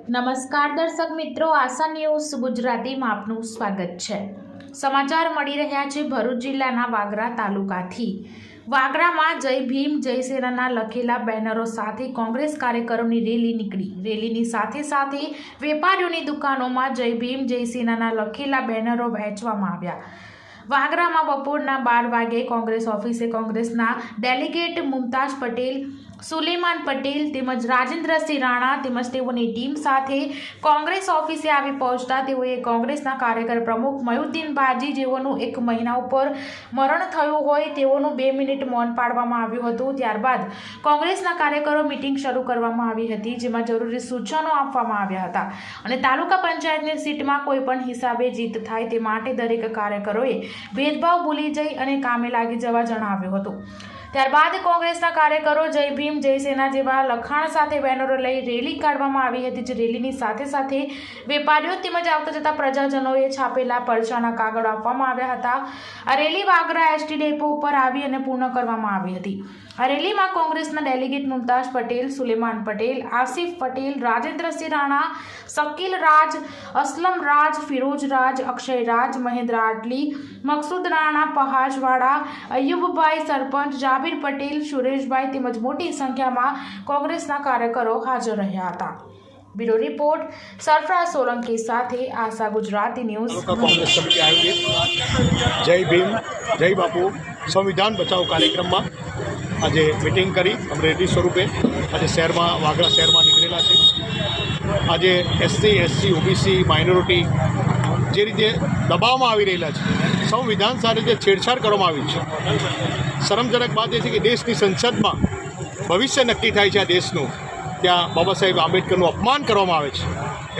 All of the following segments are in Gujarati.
નમસ્કાર દર્શક મિત્રો, આશા ન્યૂઝ ગુજરાતીમાં આપનું સ્વાગત છે। સમાચાર મળી રહ્યા છે ભરૂચ જિલ્લાના વાગરા તાલુકાથી। વાગરામાં જય ભીમ જય સેનાના લખેલા બેનરો સાથે કોંગ્રેસ કાર્યકરોની રેલી નીકળી। રેલીની સાથે સાથે વેપારીઓની દુકાનોમાં જય ભીમ જય સેનાના લખેલા બેનરો વહેંચવામાં આવ્યા। વાગરામાં બપોરના 12 વાગે કોંગ્રેસ ઓફિસે કોંગ્રેસના ડેલિગેટ મુમતાઝ પટેલ, સુલેમાન પટેલ તેમજ રાજેન્દ્રસિંહ રાણા તેમજ તેઓની ટીમ સાથે કોંગ્રેસ ઓફિસે આવી પહોંચતા તેઓએ કોંગ્રેસના કાર્યકર પ્રમુખ મયુદ્દીન બાજી, જેઓનું 1 મહિના ઉપર મરણ થયું હોય, તેઓનું 2 મિનિટ મૌન પાડવામાં આવ્યું હતું। ત્યારબાદ કોંગ્રેસના કાર્યકરો મીટિંગ શરૂ કરવામાં આવી હતી, જેમાં જરૂરી સૂચનો આપવામાં આવ્યા હતા અને તાલુકા પંચાયતની સીટમાં કોઈ પણ હિસાબે જીત થાય તે માટે દરેક કાર્યકરોએ ભેદભાવ ભૂલી જઈ અને કામે લાગી જવા જણાવ્યું હતું। ત્યારબાદ કોંગ્રેસના કાર્યકરો જય ભીમ જય સેના જેવા લખાણ સાથે બેનરો લઈ રેલી કાઢવામાં આવી હતી। જે રેલીની સાથે સાથે વેપારીઓ તેમજ આવતા જતા પ્રજાજનોએ છાપેલા પરચાના કાગળ આપવામાં આવ્યા હતા। આ રેલી વાગરા એસટી ડેપો ઉપર આવી અને પૂર્ણ કરવામાં આવી હતી। આ રેલીમાં કોંગ્રેસના ડેલિગેટ મુમતાઝ પટેલ, સુલેમાન પટેલ, આસિફ પટેલ, રાજેન્દ્રસિંહ રાણા, શકીલ રાજ, અસલમ રાજ, ફિરોજ રાજ, અક્ષય રાજ, મહેન્દ્ર આટલી, મકસૂદ રાણા, પહાજવાડા, અયુબભાઈ સરપંચ, જાબીર પટેલ, સુરેશભાઈ તેમજ મોટી સંખ્યામાં કોંગ્રેસના કાર્યકરો હાજર રહ્યા હતા। બ્યુરો રિપોર્ટ સરફરાજ સોલંકી સાથે આશા ગુજરાતી ન્યૂઝ। કોંગ્રેસ સમિતિ આયોજિત જય ભીમ જય બાપુ સંવિધાન બચાવો કાર્યક્રમમાં આજે મિટિંગ કરી અમે રેલી સ્વરૂપે આજે શહેરમાં વાગરા શહેરમાં નીકળેલા છે। આજે એસસી, એસસી, ઓબીસી, માઇનોરિટી જે રીતે દબાવવામાં આવી રહેલા છે, સંવિધાન સાથે જે છેડછાડ કરવામાં આવી છે, શરમજનક વાત એ છે કે દેશની સંસદમાં ભવિષ્ય નક્કી થાય છે આ દેશનું, ત્યાં બાબા સાહેબ આંબેડકરનું અપમાન કરવામાં આવે છે,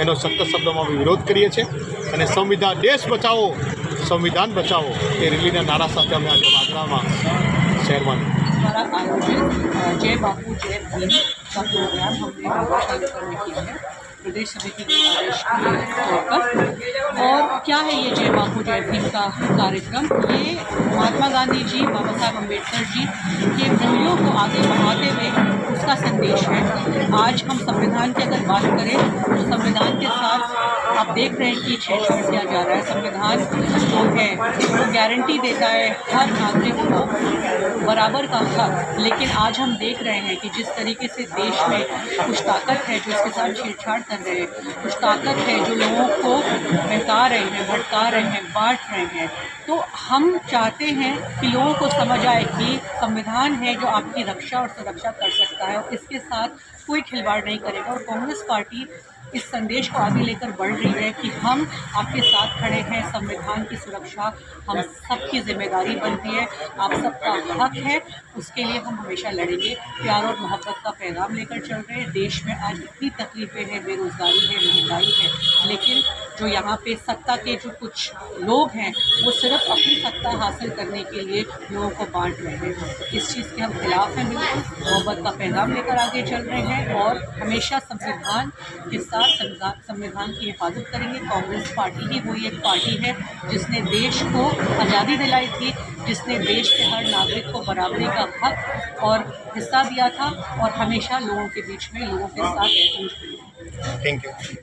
એનો સખ્ત શબ્દોમાં અમે વિરોધ કરીએ છીએ અને સંવિધાન, દેશ બચાવો સંવિધાન બચાવો એ રેલીના નારા સાથે અમે આજે વાગરામાં શહેરમાં द्वारा आयोजित जय बापू जय भीम का प्रोग्राम हमने चालू करने की है प्रदेश समिति के आदेश के तौर पर। और क्या है ये जय बापू जय भीम का कार्यक्रम? ये महात्मा गांधी जी, बाबा साहब अम्बेडकर जी के मूल्यों को आगे बढ़ाते हुए उसका संदेश है। आज हम संविधान की अगर बात करें तो संविधान के साथ आप देख रहे हैं कि छेड़छाड़ किया जा रहा है। संविधान जो है वो गारंटी देता है हर नागरिक को बराबर का हक, लेकिन आज हम देख रहे हैं कि जिस तरीके से देश में कुछ ताकत है जो इसके साथ छेड़छाड़ कर रहे हैं, कुछ ताकत है जो लोगों को बहका रहे हैं, भटका रहे हैं, बांट रहे हैं। तो हम चाहते हैं कि लोगों को समझ आए कि संविधान है जो आपकी रक्षा और सुरक्षा कर सकता है और इसके साथ कोई खिलवाड़ नहीं करेगा। और कांग्रेस पार्टी इस संदेश को आगे लेकर बढ़ रही है कि हम आपके साथ खड़े हैं। संविधान की सुरक्षा हम सबकी जिम्मेदारी बनती है, आप सबका हक है, उसके लिए हम हमेशा लड़ेंगे। प्यार और मोहब्बत का पैगाम लेकर चल रहे हैं। देश में आज इतनी तकलीफें हैं, बेरोज़गारी है, महंगाई है, लेकिन जो यहाँ पे सत्ता के जो कुछ लोग हैं वो सिर्फ अपनी सत्ता हासिल करने के लिए लोगों को बांट रहे हैं। इस चीज़ के हम खिलाफ हैं, बिल्कुल मोहब्बत का पैगाम लेकर आगे चल रहे हैं और हमेशा संविधान के साथ संविधान की हिफाजत करेंगे। कांग्रेस पार्टी ही वही एक पार्टी है जिसने देश को आज़ादी दिलाई थी, जिसने देश के हर नागरिक को बराबरी का हक और हिस्सा दिया था और हमेशा लोगों के बीच में, लोगों के साथ। Thank you.